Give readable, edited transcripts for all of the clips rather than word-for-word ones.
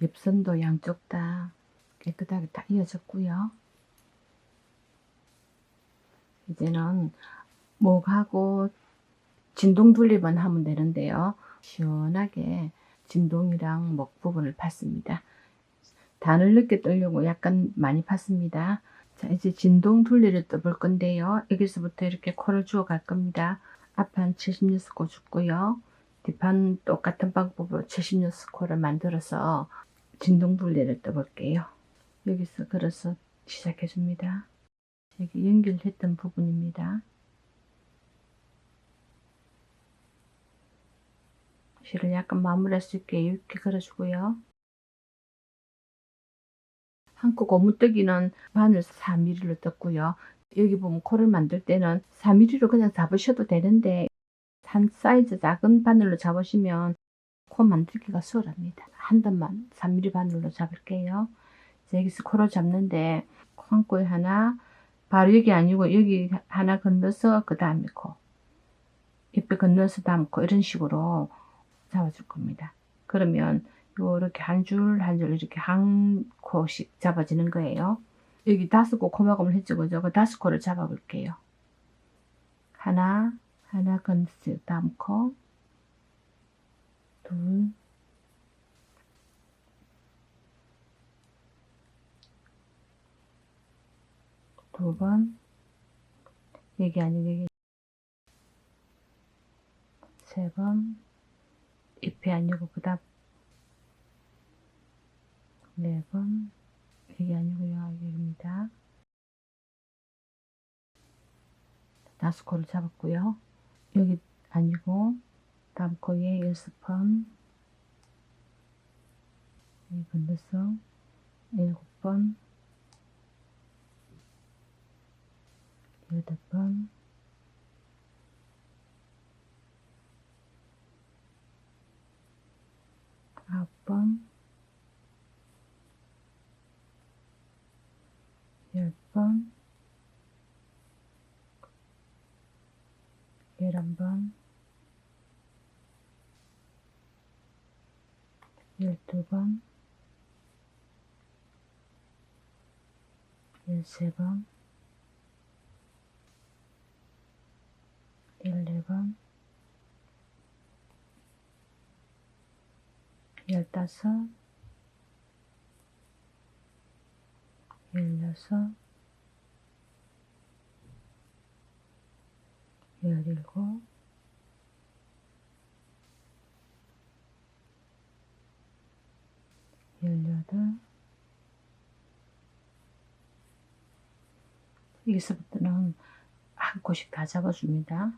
옆선도 양쪽 다 깨끗하게 다 이어졌고요. 이제는 목하고 진동 분리만 하면 되는데요. 시원하게 진동이랑 목 부분을 팠습니다. 단을 늦게 뜨려고 약간 많이 팠습니다. 자, 이제 진동 둘레를 떠볼 건데요. 여기서부터 이렇게 코를 주워 갈 겁니다. 앞판 76코 줬고요. 뒷판 똑같은 방법으로 76코를 만들어서 진동 둘레를 떠볼게요. 여기서 걸어서 시작해 줍니다. 여기 연결했던 부분입니다. 실을 약간 마무리할 수 있게 이렇게 걸어주고요. 한코 고무뜨기는 바늘 4mm로 떴고요. 여기 보면 코를 만들 때는 4mm로 그냥 잡으셔도 되는데 한 사이즈 작은 바늘로 잡으시면 코 만들기가 수월합니다. 한 단만 3mm 바늘로 잡을게요. 여기서 코를 잡는데 한 코에 하나, 바로 여기 아니고 여기 하나 건너서 그 다음에 코, 옆에 건너서 다음 코, 이런 식으로 잡아줄 겁니다. 그러면 요렇게 한 줄 한 줄 이렇게 한 코씩 잡아지는 거예요. 여기 5코 코막음을 했죠, 그죠? 그 5코를 잡아 볼게요. 하나 건너서 다음 코, 둘, 두 번, 여기 아니고 여기 세 번, 옆에 아니고 그 다음 네 번, 여기 아니고요, 여기입니다. 5코를 잡았고요. 여기 아니고 다음 코에 6번, 여기 건너서 7번, 8번, 9번, 10번, 11번, 12번, 13번, 14번, 15, 16, 17, 18. 여기서부터는 한 코씩 다 잡아줍니다.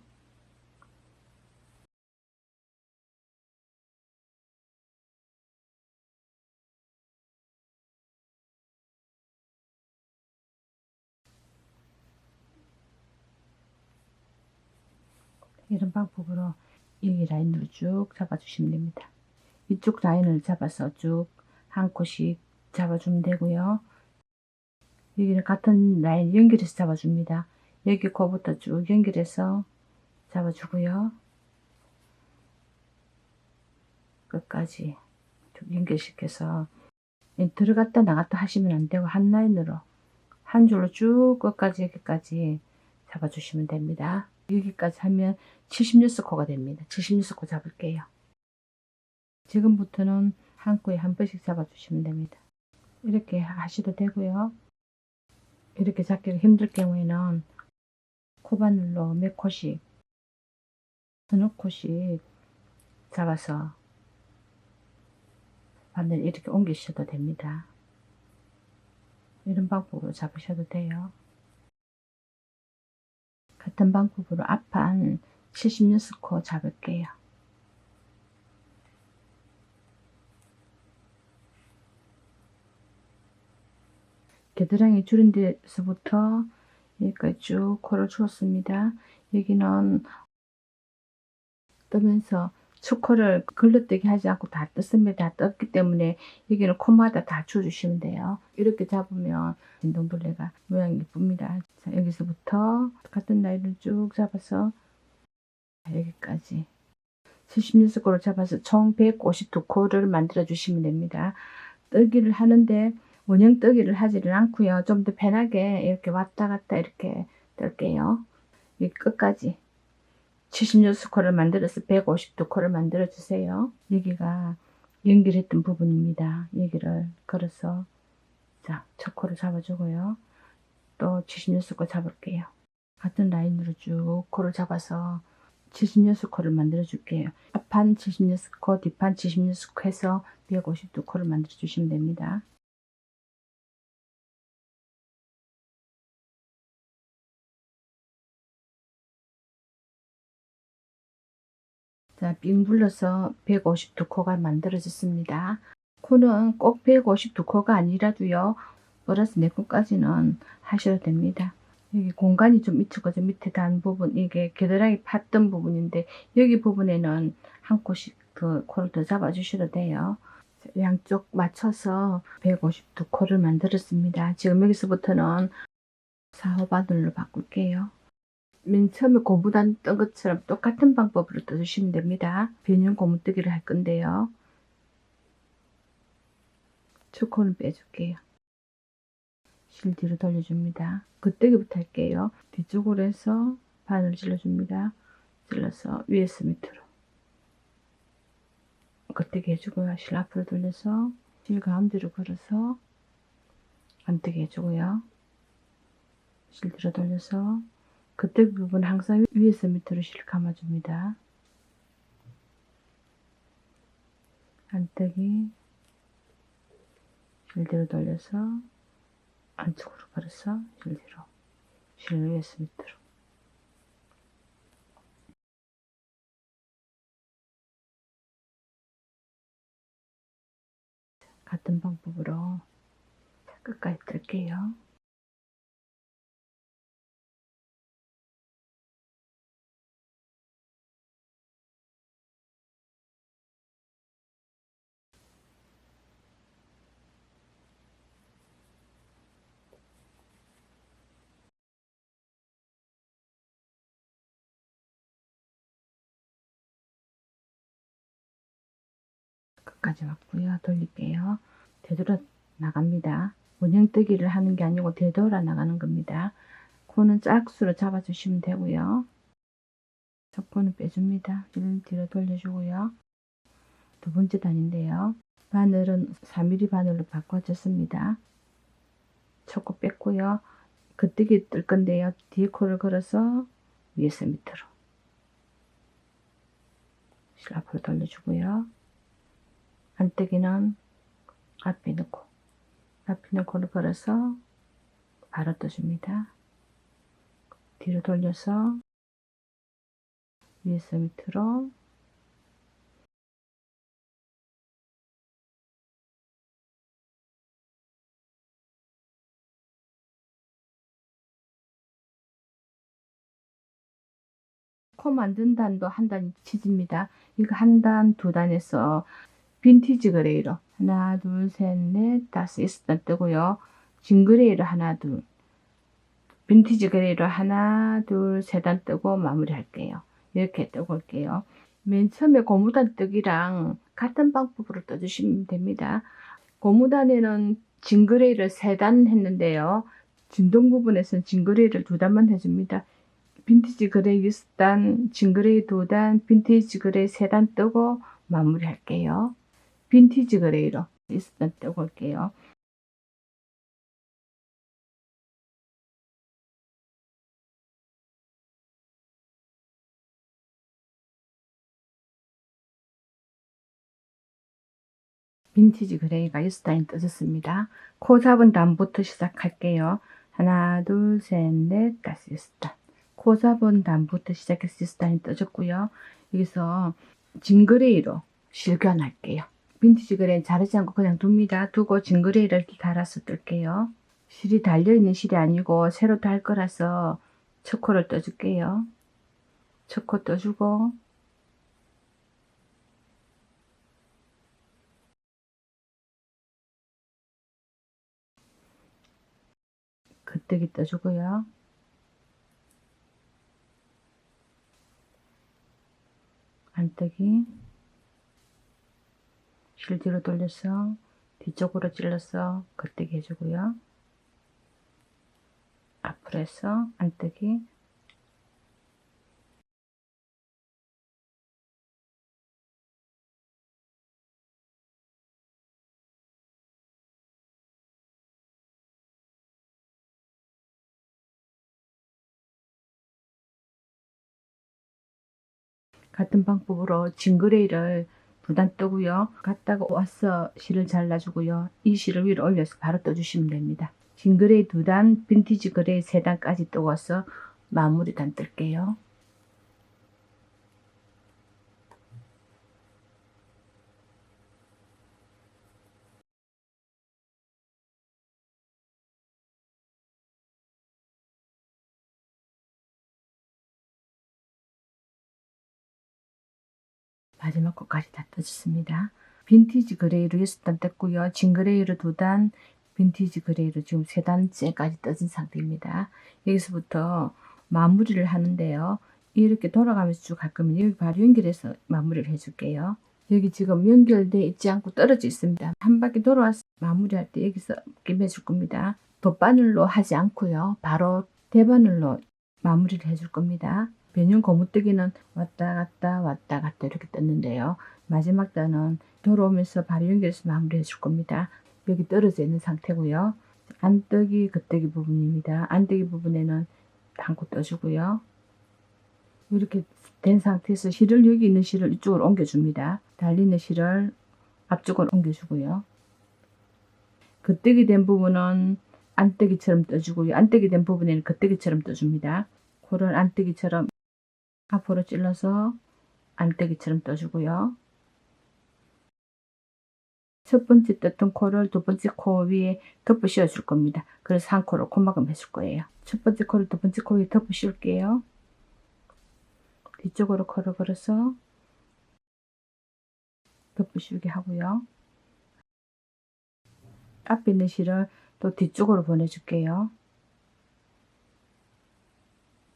이런 방법으로 여기 라인으로 쭉 잡아주시면 됩니다. 이쪽 라인을 잡아서 쭉 한 코씩 잡아주면 되고요. 여기는 같은 라인 연결해서 잡아줍니다. 여기 코부터 쭉 연결해서 잡아주고요. 끝까지 쭉 연결시켜서 들어갔다 나갔다 하시면 안 되고 한 라인으로 한 줄로 쭉 끝까지 여기까지 잡아주시면 됩니다. 여기까지 하면 76코가 됩니다. 76코 잡을게요. 지금부터는 한 코에 한 번씩 잡아주시면 됩니다. 이렇게 하셔도 되고요. 이렇게 잡기가 힘들 경우에는 코바늘로 몇 코씩, 서너 코씩 잡아서 바늘 이렇게 옮기셔도 됩니다. 이런 방법으로 잡으셔도 돼요. 같은 방법으로 앞판 76코 잡을게요. 겨드랑이 줄인 데서부터 여기까지 쭉 코를 주었습니다. 여기는 뜨면서 수코를 걸러뜨기 하지 않고 다 떴습니다. 다 떴기 때문에 여기는 코마다 다 주주시면 돼요. 이렇게 잡으면 진동둘레가 모양이 예쁩니다. 자, 여기서부터 같은 라인을 쭉 잡아서 여기까지 76코를 잡아서 총 152코를 만들어 주시면 됩니다. 뜨기를 하는데 원형 뜨기를 하지는 않고요. 좀 더 편하게 이렇게 왔다 갔다 이렇게 뜰게요. 이 끝까지 76코를 만들어서 150도 코를 만들어 주세요. 여기가 연결했던 부분입니다. 여기를 걸어서 자, 첫 코를 잡아주고요. 또 76코 잡을게요. 같은 라인으로 쭉 코를 잡아서 76코를 만들어 줄게요. 앞판 76코, 뒷판 76코 해서 150도 코를 만들어 주시면 됩니다. 자, 삥 불러서 152코가 만들어졌습니다. 코는 꼭 152코가 아니라도요, 플러스 4코까지는 하셔도 됩니다. 여기 공간이 좀 있죠. 그죠? 밑에 단 부분, 이게 겨드랑이 팠던 부분인데, 여기 부분에는 한 코씩 그 코를 더 잡아주셔도 돼요. 양쪽 맞춰서 152코를 만들었습니다. 지금 여기서부터는 4호 바늘로 바꿀게요. 맨 처음에 고무단 뜬 것처럼 똑같은 방법으로 떠주시면 됩니다. 변형 고무뜨기를 할 건데요. 초코는 빼줄게요. 실 뒤로 돌려줍니다. 겉뜨기부터 할게요. 뒤쪽으로 해서 바늘 찔러줍니다. 찔러서 위에서 밑으로 겉뜨기 해주고요. 실 앞으로 돌려서 실 가운데로 걸어서 안뜨기 해주고요. 실 뒤로 돌려서 겉뜨기 부분 항상 위에서 밑으로 실 감아줍니다. 안뜨기 실 뒤로 돌려서 안쪽으로 걸어서 실 뒤로 실 위에서 밑으로 같은 방법으로 끝까지 뜰게요. 끝까지 왔고요. 돌릴게요. 되돌아 나갑니다. 원형뜨기를 하는 게 아니고 되돌아 나가는 겁니다. 코는 짝수로 잡아주시면 되고요. 첫 코는 빼줍니다. 뒤로 돌려주고요. 두 번째 단인데요. 바늘은 4mm 바늘로 바꿔줬습니다. 첫 코 뺐고요. 겉뜨기 뜰 건데요. 뒤에 코를 걸어서 위에서 밑으로 실 앞으로 돌려주고요. 안뜨기는 앞에 넣고 앞에 있는 코를 걸어서 바로 떠줍니다. 뒤로 돌려서 위에서 밑으로 코 만든 단도 한 단 치집니다. 이거 한 단, 두 단에서 빈티지 그레이로 하나, 둘, 셋, 넷, 다섯, 여섯 단 뜨고요. 진 그레이로 하나, 둘, 빈티지 그레이로 하나, 둘, 세 단 뜨고 마무리 할게요. 이렇게 뜨고 올게요. 맨 처음에 고무단 뜨기랑 같은 방법으로 떠주시면 됩니다. 고무단에는 진 그레이를 세 단 했는데요. 진동 부분에서는 진 그레이를 두 단만 해줍니다. 빈티지 그레이 6단, 진 그레이 2단, 빈티지 그레이 3단 뜨고 마무리 할게요. 빈티지 그레이로 6단 뜨고 올게요. 빈티지 그레이가 6단이 떠졌습니다. 코 잡은 단부터 시작할게요. 하나, 둘, 셋, 넷, 다섯, 6단. 코 잡은 단부터 시작해서 6단이 떠졌고요. 여기서 진 그레이로 실견할게요. 빈티지 그레이는 자르지 않고 그냥 둡니다. 두고 진 그레이를 이렇게 갈아서 뜰게요. 실이 달려있는 실이 아니고 새로 달 거라서 첫 코를 떠줄게요. 첫 코 떠주고 겉뜨기 떠주고요. 안뜨기 실 뒤로 돌려서 뒤쪽으로 찔러서 겉대기 해주고요. 앞으로 해서 안뜨기. 같은 방법으로 징그레이를 두 단 뜨고요. 갔다가 와서 실을 잘라주고요. 이 실을 위로 올려서 바로 떠주시면 됩니다. 징그레이 두 단, 빈티지 그레이 세 단까지 떠서 마무리 단 뜰게요. 마지막 것까지 다 떠졌습니다. 빈티지 그레이로 6단 떴고요. 징그레이로 2단, 빈티지 그레이로 지금 3단째까지 떠진 상태입니다. 여기서부터 마무리를 하는데요. 이렇게 돌아가면서 쭉 갈 거면 여기 바로 연결해서 마무리를 해줄게요. 여기 지금 연결돼 있지 않고 떨어져 있습니다. 한 바퀴 돌아와서 마무리할 때 여기서 끼매줄 겁니다. 덧바늘로 하지 않고요. 바로 대바늘로 마무리를 해줄 겁니다. 변형 고무뜨기는 왔다 갔다 이렇게 떴는데요. 마지막 단은 돌아오면서 바로 연결해서 마무리해 줄 겁니다. 여기 떨어져 있는 상태고요. 안뜨기, 겉뜨기 부분입니다. 안뜨기 부분에는 한 코 떠주고요. 이렇게 된 상태에서 실을 여기 있는 실을 이쪽으로 옮겨줍니다. 달리는 실을 앞쪽으로 옮겨주고요. 겉뜨기 된 부분은 안뜨기처럼 떠주고요. 안뜨기 된 부분에는 겉뜨기처럼 떠줍니다. 코를 안뜨기처럼 앞으로 찔러서 안뜨기처럼 떠주고요. 첫 번째 떴던 코를 두 번째 코 위에 덮어 씌워 줄 겁니다. 그래서 한 코를 코막음 해줄 거예요. 첫 번째 코를 두 번째 코 위에 덮어 씌울게요. 뒤쪽으로 코를 걸어서 덮어 씌우게 하고요. 앞에 있는 실을 또 뒤쪽으로 보내줄게요.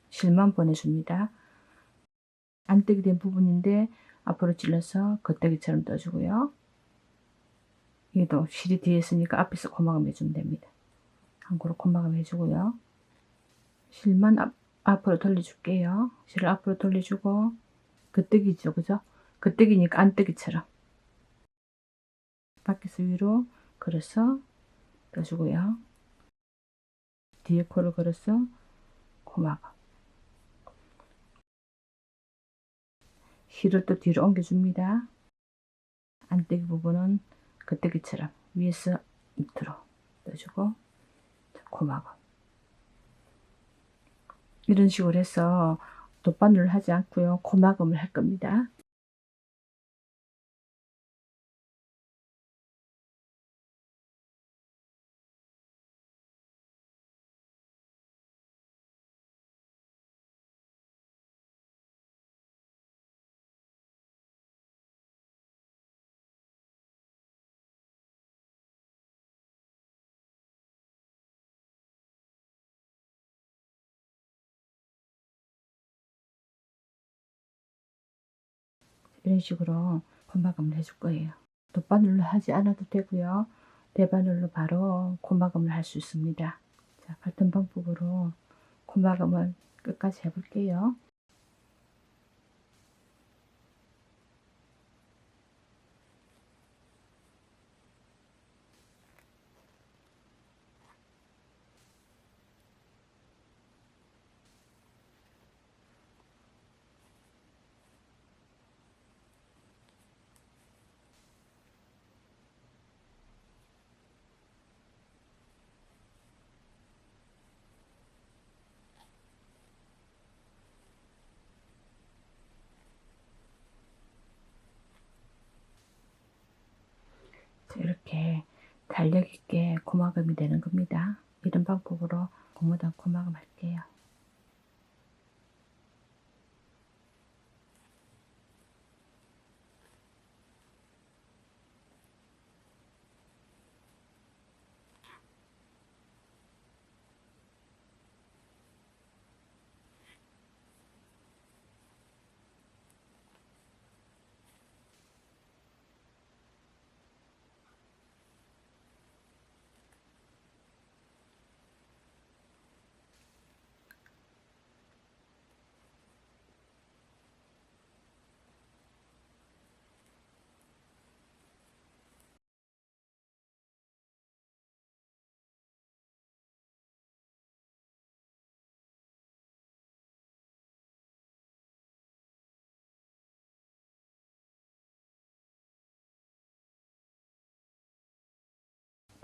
실만 보내줍니다. 안뜨기 된 부분인데 앞으로 찔러서 겉뜨기처럼 떠주고요. 얘도 실이 뒤에 있으니까 앞에서 코막음 해주면 됩니다. 한 코로 코막음 해주고요. 실만 앞으로 돌려줄게요. 실을 앞으로 돌려주고 겉뜨기죠, 그죠? 겉뜨기니까 안뜨기처럼 밖에서 위로 걸어서 떠주고요. 뒤에 코를 걸어서 코막음. 실을 또 뒤로 옮겨줍니다. 안뜨기 부분은 겉뜨기처럼 위에서 밑으로 떠주고 코막음. 이런 식으로 해서 돗바늘을 하지 않고요. 코막음을 할 겁니다. 이런 식으로 코막음을 해줄 거예요. 돗바늘로 하지 않아도 되고요. 대바늘로 바로 코막음을 할 수 있습니다. 자, 같은 방법으로 코막음을 끝까지 해볼게요. 이렇게 달력 있게 코막음이 되는 겁니다. 이런 방법으로 고무단 코막음 할게요.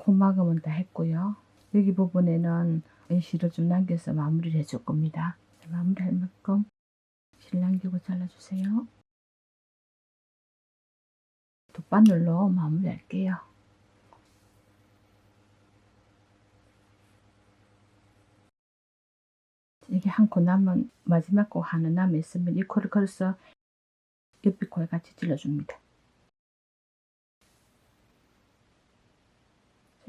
코막음은 다 했고요. 여기 부분에는 실을 좀 남겨서 마무리를 해줄 겁니다. 마무리할 만큼 실 남기고 잘라주세요. 돗바늘로 마무리할게요. 이게 한 코 남은 마지막 코 하나 남아 있으면 이 코를 걸어서 옆에 코에 같이 찔러줍니다.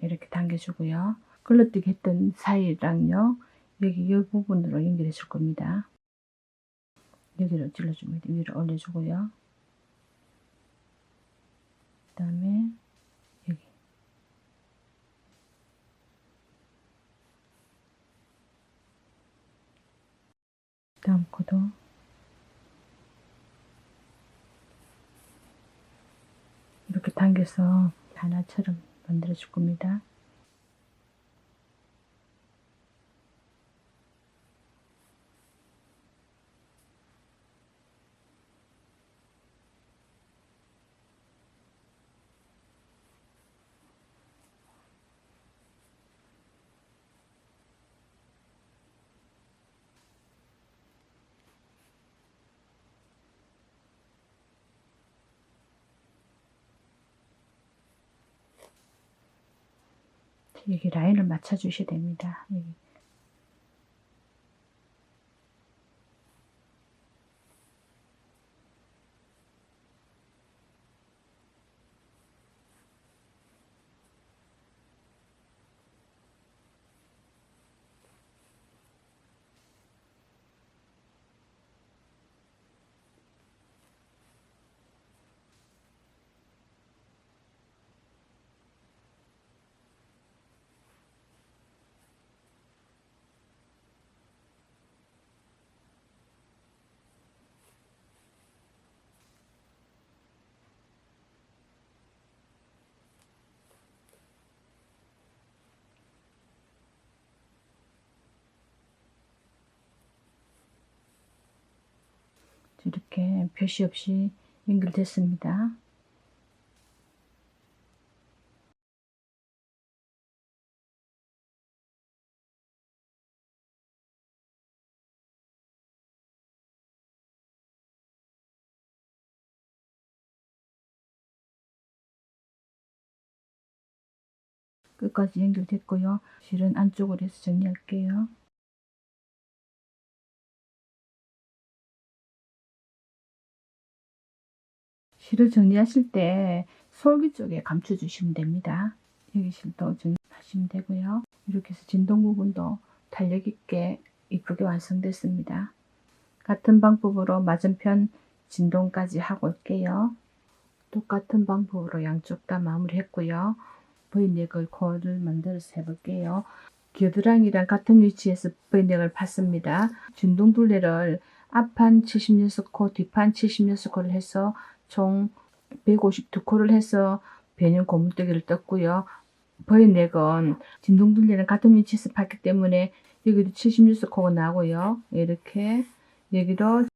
이렇게 당겨주고요. 걸러뜨기 했던 사이랑요, 여기 이 부분으로 연결해 줄 겁니다. 여기로 찔러줍니다. 위로 올려주고요. 그 다음에 여기 다음 코도 이렇게 당겨서 하나처럼 만들어 줄 겁니다. 여기 라인을 맞춰 주셔야 됩니다. 여기. 이렇게 표시 없이 연결됐습니다. 끝까지 연결됐고요. 실은 안쪽으로 해서 정리할게요. 실을 정리하실 때 솔기 쪽에 감춰 주시면 됩니다. 여기 실도 정리하시면 되고요. 이렇게 해서 진동 부분도 탄력 있게 이쁘게 완성됐습니다. 같은 방법으로 맞은편 진동까지 하고 올게요. 똑같은 방법으로 양쪽 다 마무리했고요. V넥을 코를 만들어서 해볼게요. 겨드랑이랑 같은 위치에서 V넥을 팠습니다. 진동 둘레를 앞판 76코, 뒷판 76코를 해서 총 152코를 해서 변형 고무뜨기를 떴고요. V넥은 진동 둘레랑 같은 위치에서 팠기 때문에 여기도 76코가 나오고요. 이렇게 여기도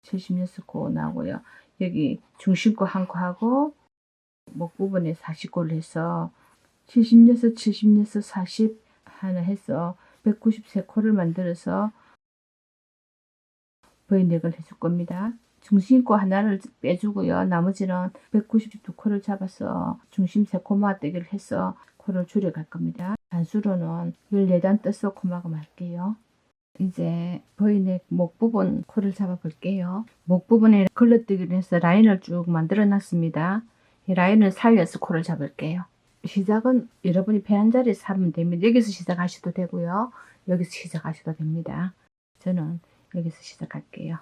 76코 나오고요. 여기 중심코 한 코 하고 목 부분에 40코를 해서 76, 76, 40 하나 해서 193코를 만들어서 V넥을 해줄 겁니다. 중심코 하나를 빼주고요. 나머지는 192코를 잡아서 중심 3코마 떼기를 해서 코를 줄여갈 겁니다. 단수로는 14단 떠서 코막음 할게요. 이제 V넥 목 부분 코를 잡아 볼게요. 목 부분에 걸러뜨기를 해서 라인을 쭉 만들어 놨습니다. 이 라인을 살려서 코를 잡을게요. 시작은 여러분이 배한 자리에서 하면 됩니다. 여기서 시작하셔도 되고요. 여기서 시작하셔도 됩니다. 저는 여기서 시작할게요.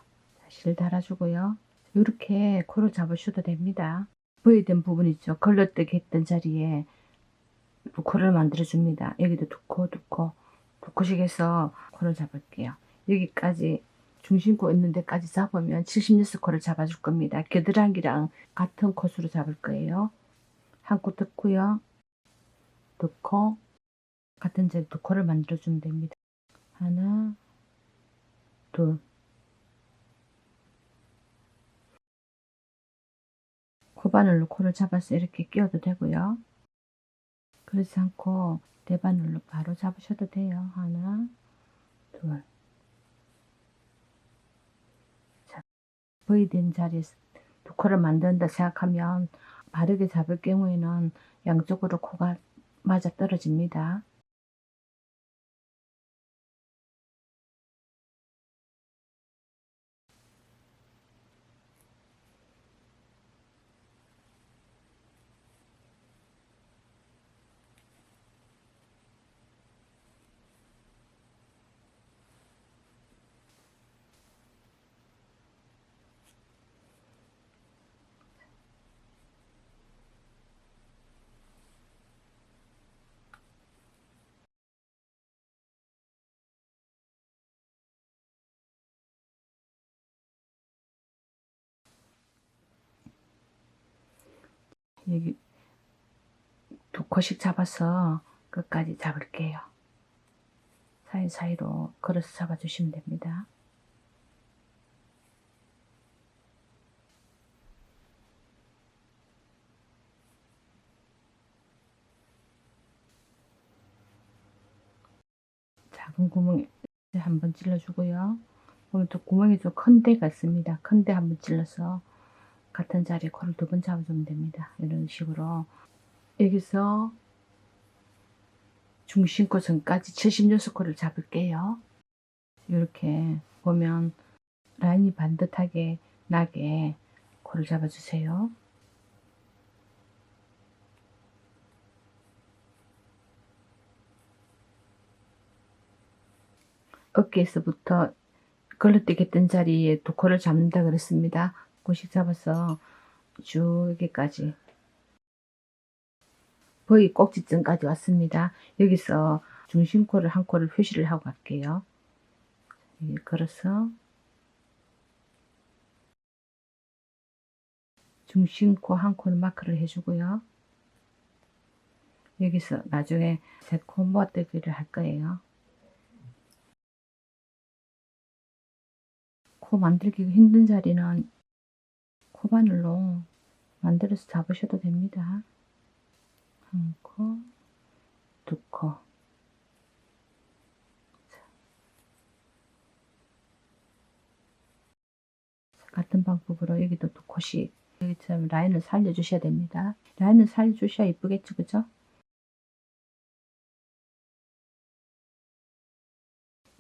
실 달아주고요. 이렇게 코를 잡으셔도 됩니다. V된 부분 있죠. 걸러뜨기 했던 자리에 코를 만들어줍니다. 여기도 두 코씩 해서 코를 잡을게요. 여기까지 중심코 있는 데까지 잡으면 76코를 잡아줄 겁니다. 겨드랑이랑 같은 코수로 잡을 거예요. 한 코 뜯고요. 두 코, 같은 자리 두 코를 만들어주면 됩니다. 하나, 둘. 코바늘로 코를 잡아서 이렇게 끼워도 되고요. 그렇지 않고 대바늘로 바로 잡으셔도 돼요. 하나, 둘. 자, V 된 자리에서 두 코를 만든다 생각하면 바르게 잡을 경우에는 양쪽으로 코가 맞아 떨어집니다. 여기 두 코씩 잡아서 끝까지 잡을게요. 사이사이로 걸어서 잡아주시면 됩니다. 작은 구멍에 한번 찔러주고요. 보면 또 구멍이 좀 큰 데가 있습니다. 큰 데 한번 찔러서 같은 자리에 코를 두 번 잡아주면 됩니다. 이런 식으로 여기서 중심코 전까지 76코를 잡을게요. 이렇게 보면 라인이 반듯하게 나게 코를 잡아주세요. 어깨에서부터 걸러뛰게 뜬 자리에 두 코를 잡는다 그랬습니다. 코씩 잡아서 쭉 여기까지 거의 꼭지점까지 왔습니다. 여기서 중심코를 한 코를 표시를 하고 갈게요. 걸어서 중심코 한 코를 마크를 해주고요. 여기서 나중에 세 코 모아뜨기를 할 거예요. 코 만들기 힘든 자리는 코바늘로 만들어서 잡으셔도 됩니다. 한 코, 두 코. 같은 방법으로 여기도 두 코씩 여기처럼 라인을 살려주셔야 됩니다. 라인을 살려주셔야 이쁘겠죠, 그죠?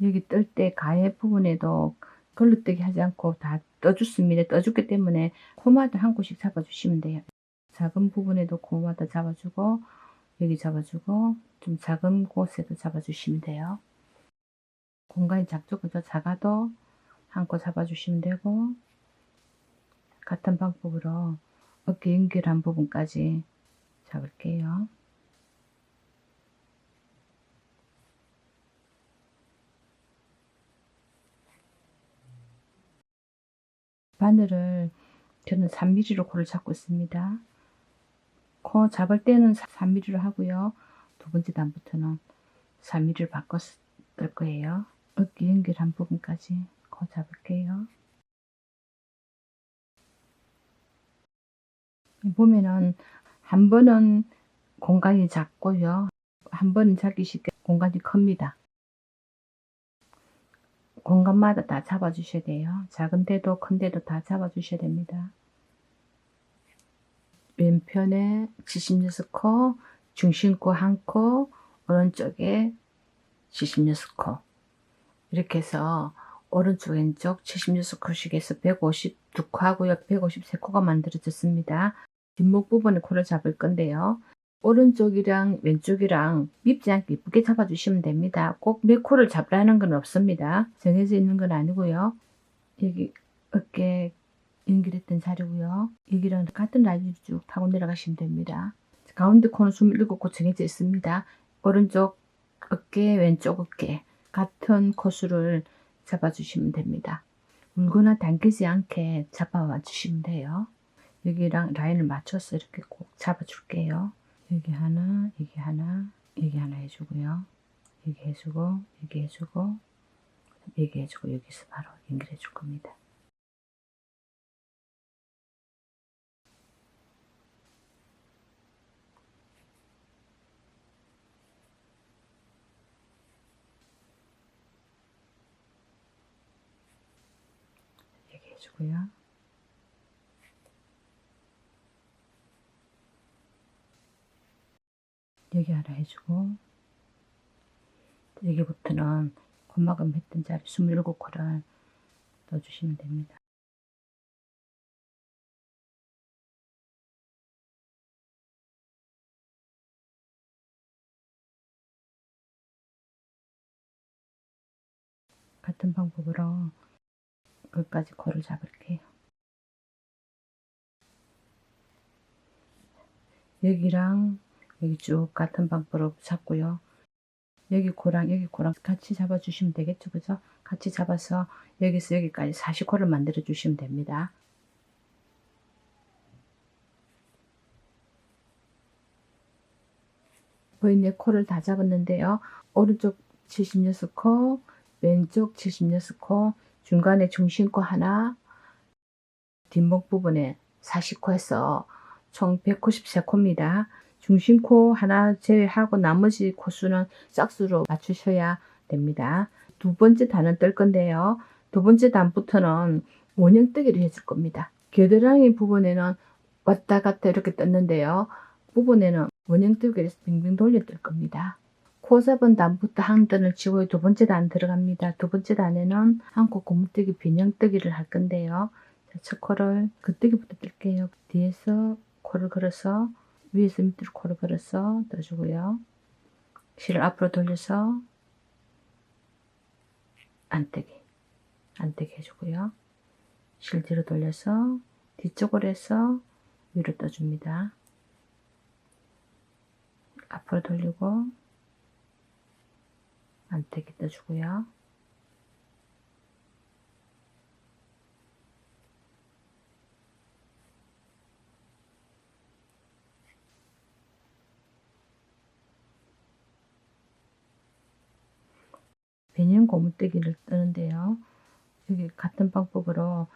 여기 뜰 때 가해 부분에도 걸러뜨기 하지 않고 다 떠줬습니다. 떠줬기 때문에 코마다 한 코씩 잡아주시면 돼요. 작은 부분에도 코마다 잡아주고 여기 잡아주고 좀 작은 곳에도 잡아주시면 돼요. 공간이 작죠, 그죠? 작아도 한 코 잡아주시면 되고 같은 방법으로 어깨 연결한 부분까지 잡을게요. 바늘을 저는 3mm로 코를 잡고 있습니다. 코 잡을 때는 3mm로 하고요. 두 번째 단부터는 3mm를 바꿔서 뜰 거예요. 어깨 연결한 부분까지 코 잡을게요. 보면은 한 번은 공간이 작고요. 한 번은 잡기 쉽게 공간이 큽니다. 공간마다 다 잡아주셔야 돼요. 작은 데도 큰 데도 다 잡아주셔야 됩니다. 왼편에 76코, 중심코 1코, 오른쪽에 76코. 이렇게 해서 오른쪽 왼쪽 76코씩 해서 152코 하고요. 153코가 만들어졌습니다. 뒷목 부분에 코를 잡을 건데요. 오른쪽이랑 왼쪽이랑 밉지 않게 예쁘게 잡아주시면 됩니다. 꼭 몇 코를 잡으라는 건 없습니다. 정해져 있는 건 아니고요. 여기 어깨 연결했던 자리고요. 여기랑 같은 라인으로 쭉 타고 내려가시면 됩니다. 가운데 코는 27코 정해져 있습니다. 오른쪽 어깨, 왼쪽 어깨 같은 코수를 잡아주시면 됩니다. 물거나 당기지 않게 잡아와 주시면 돼요. 여기랑 라인을 맞춰서 이렇게 꼭 잡아줄게요. 여기 하나, 여기 하나, 여기 하나 해주고요. 여기 해주고, 여기 해주고, 여기 해주고, 여기서 바로 연결해 줄 겁니다. 해주고요. 여기 하나 해주고, 여기부터는 고막은 했던 자리 27코를 넣어주시면 됩니다. 같은 방법으로 끝까지 코를 잡을게요. 여기랑 여기 쭉 같은 방법으로 잡고요. 여기 코랑 여기 코랑 같이 잡아주시면 되겠죠, 그죠? 같이 잡아서 여기서 여기까지 40코를 만들어 주시면 됩니다. 거의 4코를 다 잡았는데요. 오른쪽 76코, 왼쪽 76코, 중간에 중심코 하나, 뒷목 부분에 40코 해서 총 193코입니다. 중심코 하나 제외하고 나머지 코수는 짝수로 맞추셔야 됩니다. 두 번째 단은 뜰 건데요. 두 번째 단부터는 원형뜨기를 해줄 겁니다. 겨드랑이 부분에는 왔다 갔다 이렇게 떴는데요. 부분에는 원형뜨기를 빙빙 돌려 뜰 겁니다. 코 잡은 단부터 한 단을 치고 두 번째 단 들어갑니다. 두 번째 단에는 한 코 고무뜨기 비녕뜨기를 할 건데요. 자, 첫 코를 겉뜨기부터 뜰게요. 뒤에서 코를 걸어서 위에서 밑으로 코를 걸어서 떠주고요. 실을 앞으로 돌려서 안뜨기 해주고요. 실 뒤로 돌려서 뒤쪽으로 해서 위로 떠줍니다. 앞으로 돌리고 안뜨기 떠주고요. 배년 고무뜨기를 뜨는데요. 여기 같은 방법으로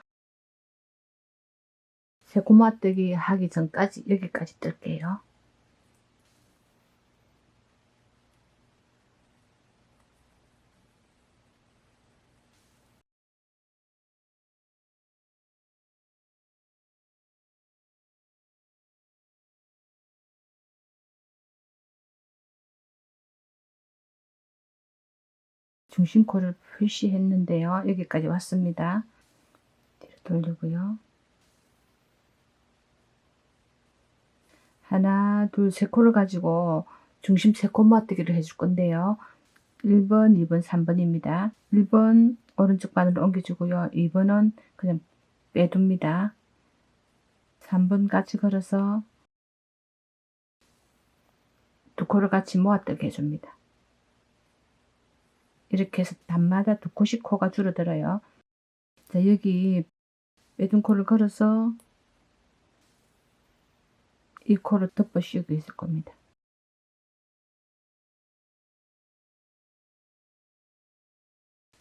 새고마뜨기 하기 전까지 여기까지 뜰게요. 중심코를 표시했는데요. 여기까지 왔습니다. 뒤로 돌리고요. 하나, 둘, 세 코를 가지고 중심 3코 맞뜨기를 해줄 건데요. 1번, 2번, 3번입니다. 1번 오른쪽 바늘로 옮겨주고요. 2번은 그냥 빼둡니다. 3번 같이 걸어서 두 코를 같이 모아뜨게 해줍니다. 이렇게 해서 단마다 2코씩 코가 줄어들어요. 자, 여기 빼둔 코를 걸어서 이 코를 덮어 씌우고 있을 겁니다.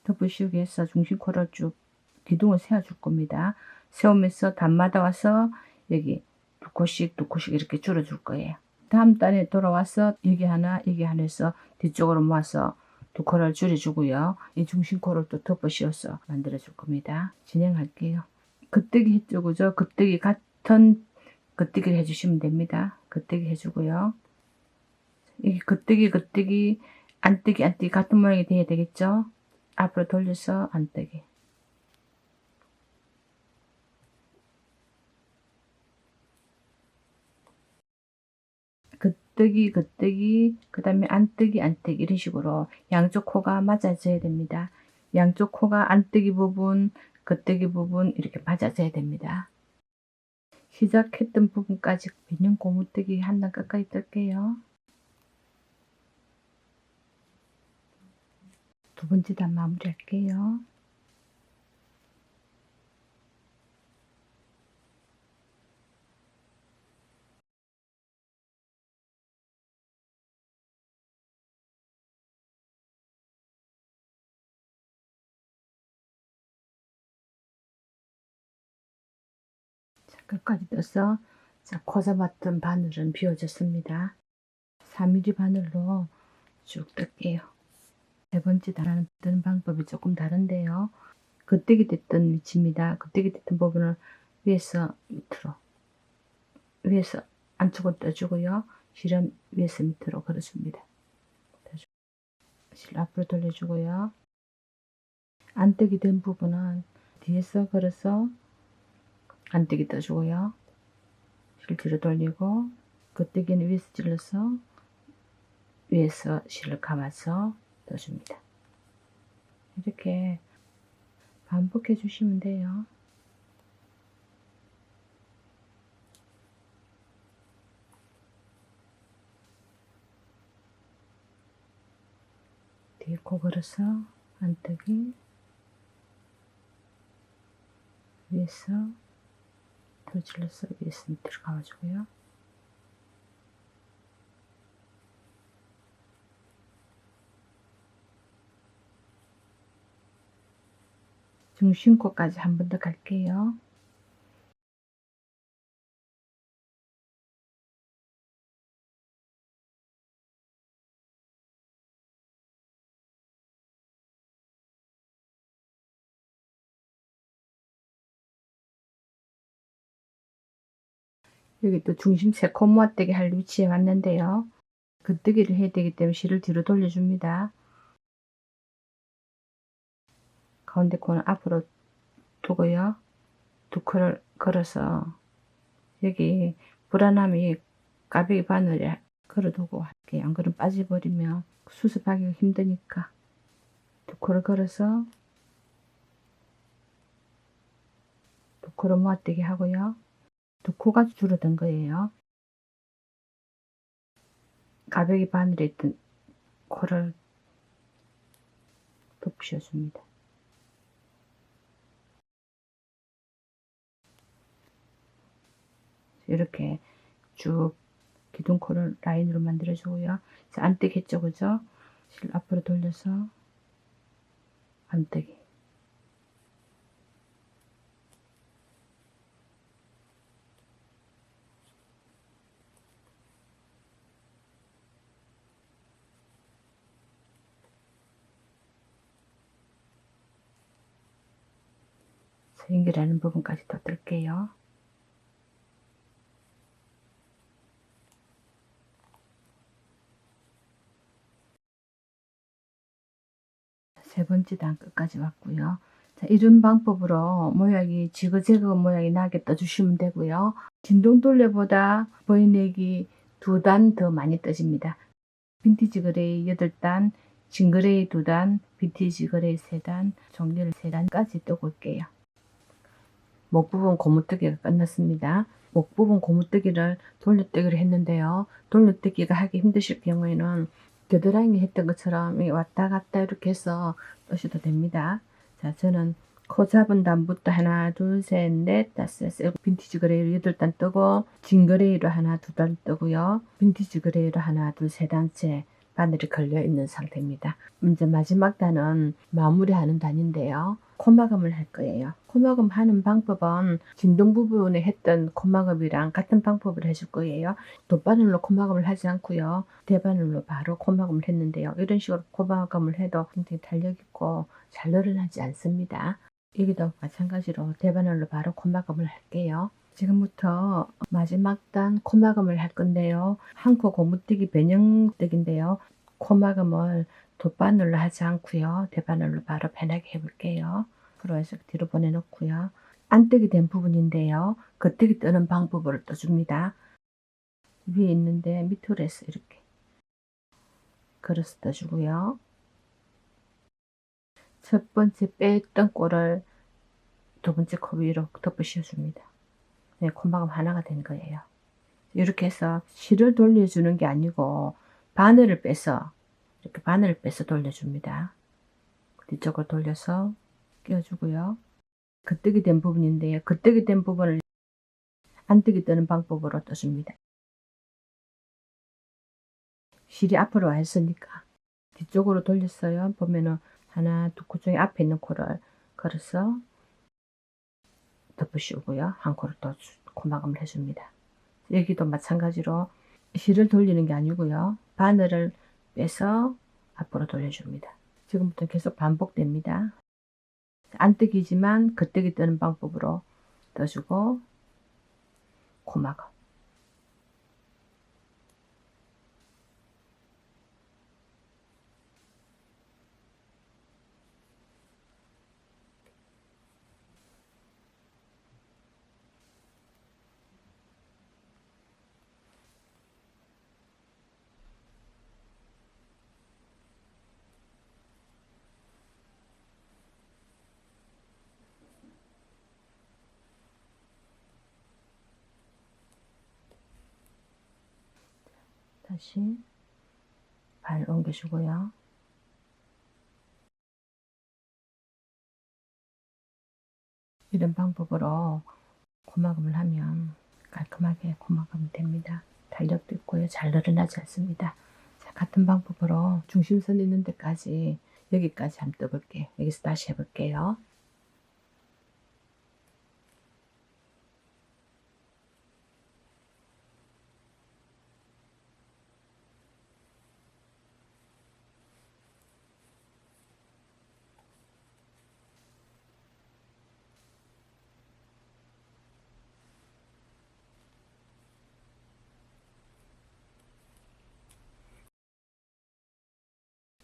덮어 씌우기 해서 중심코를 쭉 기둥을 세워줄 겁니다. 세우면서 단마다 와서 여기 2코씩 이렇게 줄여줄 거예요. 다음 단에 돌아와서 여기 하나 해서 뒤쪽으로 모아서 2코를 줄여주고요. 이 중심코를 또 덮어 씌워서 만들어 줄 겁니다. 진행할게요. 겉뜨기 했죠, 그죠? 겉뜨기 같은 겉뜨기를 해주시면 됩니다. 겉뜨기 해주고요. 이게 겉뜨기 안뜨기 같은 모양이 돼야 되겠죠? 앞으로 돌려서 안뜨기. 겉뜨기, 그 다음에 안뜨기 이런 식으로 양쪽 코가 맞아져야 됩니다. 양쪽 코가 안뜨기 부분, 겉뜨기 부분 이렇게 맞아져야 됩니다. 시작했던 부분까지 비는 고무뜨기 한 단 가까이 뜰게요. 두 번째 단 마무리할게요. 끝까지 떠서 코 잡았던 바늘은 비워졌습니다. 3mm 바늘로 쭉 뜰게요. 세 번째 단은 뜨는 방법이 조금 다른데요. 겉대기 됐던 위치입니다. 겉대기 됐던 부분을 위에서 밑으로, 위에서 안쪽으로 떠주고요. 실은 위에서 밑으로 걸어줍니다. 실 앞으로 돌려주고요. 안뜨기 된 부분은 뒤에서 걸어서 안뜨기 떠주고요. 실 뒤로 돌리고 겉뜨기는 위에서 찔러서 위에서 실을 감아서 떠줍니다. 이렇게 반복해 주시면 돼요. 뒤에 코 걸어서 안뜨기, 위에서 돌질러서 위에서 밑으로 감아주고요. 중심코까지 한 번 더 갈게요. 여기 또 중심 세 코 모아뜨기 할 위치에 왔는데요. 겉뜨기를 해야 되기 때문에 실을 뒤로 돌려줍니다. 가운데 코는 앞으로 두고요. 두 코를 걸어서 여기 불안함이 까베기 바늘에 걸어두고 할게요. 안 그러면 빠져버리면 수습하기가 힘드니까 두 코를 걸어서 두 코를 모아뜨기 하고요. 두 코가 줄어든 거예요. 까베기 바늘에 있던 코를 덮으셔줍니다. 이렇게 쭉 기둥코를 라인으로 만들어주고요. 안뜨기 했죠, 그죠? 실 앞으로 돌려서 안뜨기. 연결하는 부분까지 더 뜰게요. 세 번째 단 끝까지 왔고요. 자, 이런 방법으로 모양이 지그재그 모양이 나게 떠주시면 되고요. 진동 둘레보다 보이내기 2단 더 많이 떠집니다. 빈티지 그레이 8단, 진 그레이 2단, 빈티지 그레이 3단, 종려를 3단까지 떠볼게요. 목 부분 고무뜨기가 끝났습니다. 목 부분 고무뜨기를 돌려뜨기를 했는데요. 돌려뜨기가 하기 힘드실 경우에는 겨드랑이 했던 것처럼 왔다 갔다 이렇게 해서 떠셔도 됩니다. 자, 저는 코 잡은 단부터 하나, 둘, 셋, 넷, 다섯, 여섯, 빈티지 그레이로 8단 뜨고 진 그레이로 하나, 2단 뜨고요. 빈티지 그레이로 하나, 둘, 세 단째 바늘이 걸려 있는 상태입니다. 이제 마지막 단은 마무리하는 단인데요. 코마감을 할 거예요. 코마감 하는 방법은 진동 부분에 했던 코마감이랑 같은 방법을 해줄 거예요. 돗바늘로 코마감을 하지 않고요. 대바늘로 바로 코마감을 했는데요. 이런 식으로 코마감을 해도 굉장히 탄력있고 잘 늘어나지 않습니다. 여기도 마찬가지로 대바늘로 바로 코마감을 할게요. 지금부터 마지막 단 코마감을 할 건데요. 한 코 고무뜨기 변형뜨기인데요. 코마감을 돗바늘로 하지 않고요. 대바늘로 바로 편하게 해볼게요. 앞으로 해서 뒤로 보내놓고요. 안뜨기 된 부분인데요. 겉뜨기 뜨는 방법으로 떠줍니다. 위에 있는데 밑으로 해서 이렇게 걸어서 떠주고요. 첫 번째 뺐던 꼴을 두 번째 코 위로 덮으셔줍니다. 네, 콧마감 하나가 된 거예요. 이렇게 해서 실을 돌려주는 게 아니고 바늘을 빼서 이렇게 바늘을 빼서 돌려줍니다. 뒤쪽으로 돌려서 끼워주고요. 겉뜨기 된 부분인데요. 겉뜨기 된 부분을 안뜨기 뜨는 방법으로 떠줍니다. 실이 앞으로 와 있으니까 뒤쪽으로 돌렸어요. 보면은 하나, 두 코 중에 앞에 있는 코를 걸어서 덮으시고요. 한 코를 또 코마감을 해줍니다. 여기도 마찬가지로 실을 돌리는 게 아니고요. 바늘을 빼서 앞으로 돌려줍니다. 지금부터 계속 반복됩니다. 안 뜨기지만 겉뜨기 뜨는 방법으로 떠주고 고막을 다시 발 옮겨주고요. 이런 방법으로 고막음을 하면 깔끔하게 고막음이 됩니다. 탄력도 있고요. 잘 늘어나지 않습니다. 자, 같은 방법으로 중심선 있는 데까지 여기까지 한번 떠볼게요. 여기서 다시 해볼게요.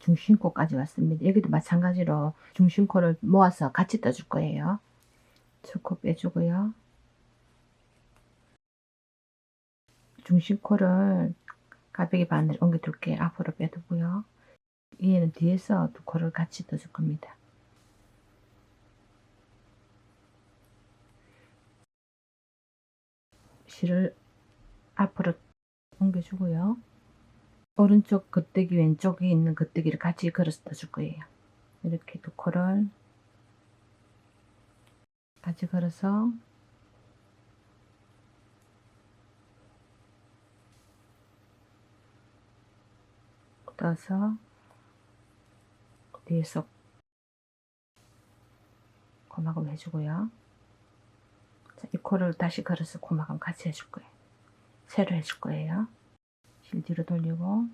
중심코까지 왔습니다. 여기도 마찬가지로 중심코를 모아서 같이 떠줄 거예요. 첫 코 빼주고요. 중심코를 가볍게 반을 옮겨둘게요. 앞으로 빼두고요. 얘는 뒤에서 두 코를 같이 떠줄 겁니다. 실을 앞으로 옮겨주고요. 오른쪽 겉뜨기 왼쪽에 있는 겉뜨기를 같이 걸어서 떠줄 거예요. 이렇게 두 코를 같이 걸어서 떠서 뒤에서 고막음 해주고요. 자, 이 코를 다시 걸어서 고막음 같이 해줄 거예요. 새로 해줄 거예요. 실 뒤로 돌리고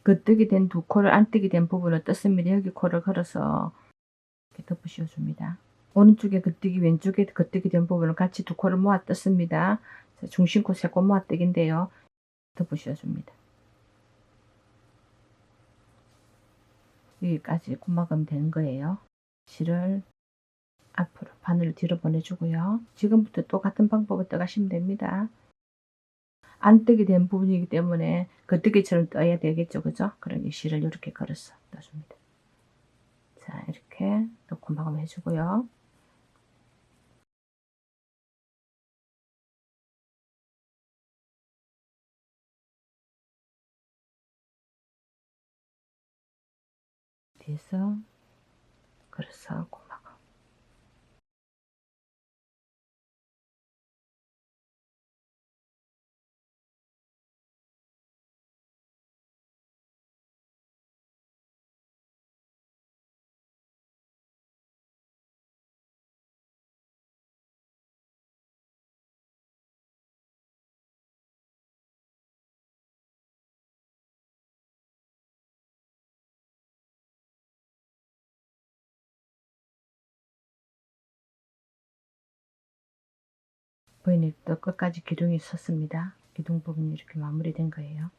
겉뜨기 된 두 코를 안뜨기 된 부분을 떴습니다. 여기 코를 걸어서 이렇게 덮어 씌워줍니다. 오른쪽에 겉뜨기 왼쪽에 겉뜨기 된 부분을 같이 두 코를 모아 떴습니다. 중심코 세 코 모아 뜨기인데요. 덮어 씌워줍니다. 여기까지 고막음 되는 거예요. 실을 앞으로 바늘을 뒤로 보내주고요. 지금부터 똑같은 방법을 떠가시면 됩니다. 안 뜨게 된 부분이기 때문에 겉뜨기처럼 떠야 되겠죠, 그죠? 그러니 실을 이렇게 걸어서 떠줍니다. 자, 이렇게 또 고막음 해주고요. 뒤에서 걸어서 고막음. 보이니까 끝까지 기둥이 섰습니다. 기둥 부분이 이렇게 마무리된 거예요.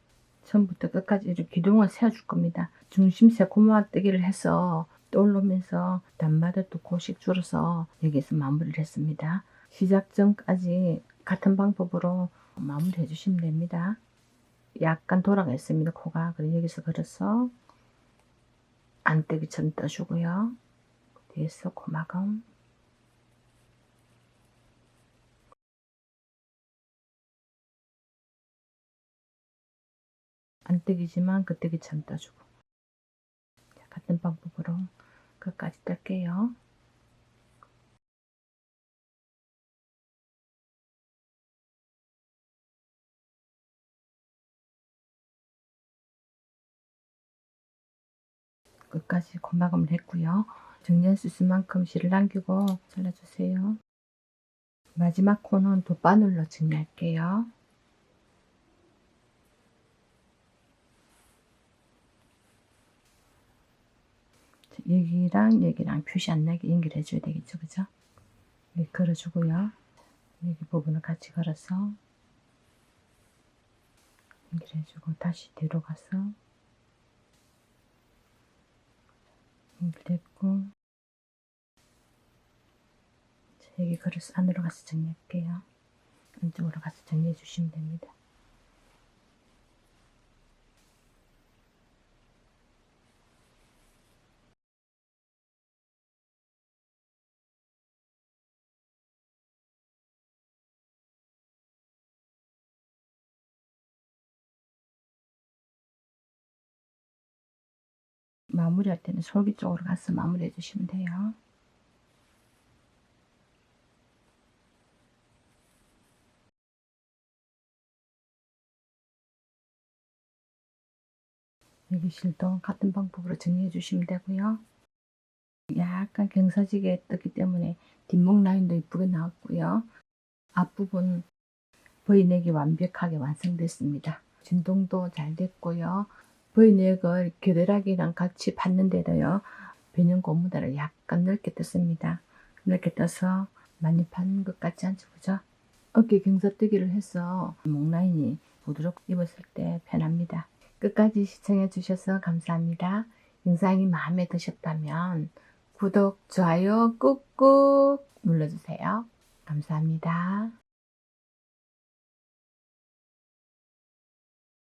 처음부터 끝까지 이렇게 기둥을 세워줄 겁니다. 중심세 고마뜨기를 해서 떠오르면서 단마다 또 고씩 줄여서 여기서 마무리를 했습니다. 시작 전까지 같은 방법으로 마무리해 주시면 됩니다. 약간 돌아가 있습니다. 코가. 그리고 여기서 걸어서 안뜨기처럼 떠주고요. 뒤에서 고막음 안뜨기지만 겉뜨기처럼 떠주고 같은 방법으로 끝까지 뜰게요. 끝까지 고막음을 했고요. 정리할 수 있을 만큼 실을 남기고 잘라주세요. 마지막 코는 돗바늘로 정리할게요. 여기랑 여기랑 표시 안 나게 연결해 줘야 되겠죠, 그죠? 여기 걸어주고요. 여기 부분을 같이 걸어서 연결해 주고 다시 뒤로 가서 연결됐고, 여기 걸어서 안으로 가서 정리할게요. 안쪽으로 가서 정리해 주시면 됩니다. 마무리할 때는 솔기 쪽으로 가서 마무리해 주시면 돼요. 여기 실도 같은 방법으로 정리해 주시면 되고요. 약간 경사지게 떴기 때문에 뒷목 라인도 이쁘게 나왔고요. 앞부분 V넥이 완벽하게 완성됐습니다. 진동도 잘 됐고요. V넥을 겨드랑이랑 같이 받는데도요, 변형 고무대를 약간 넓게 떴습니다. 넓게 떠서 많이 판 것 같지 않죠, 그죠? 어깨 경사뜨기를 해서 목 라인이 부드럽게 입었을 때 편합니다. 끝까지 시청해 주셔서 감사합니다. 영상이 마음에 드셨다면 구독, 좋아요 꾹꾹 눌러주세요. 감사합니다.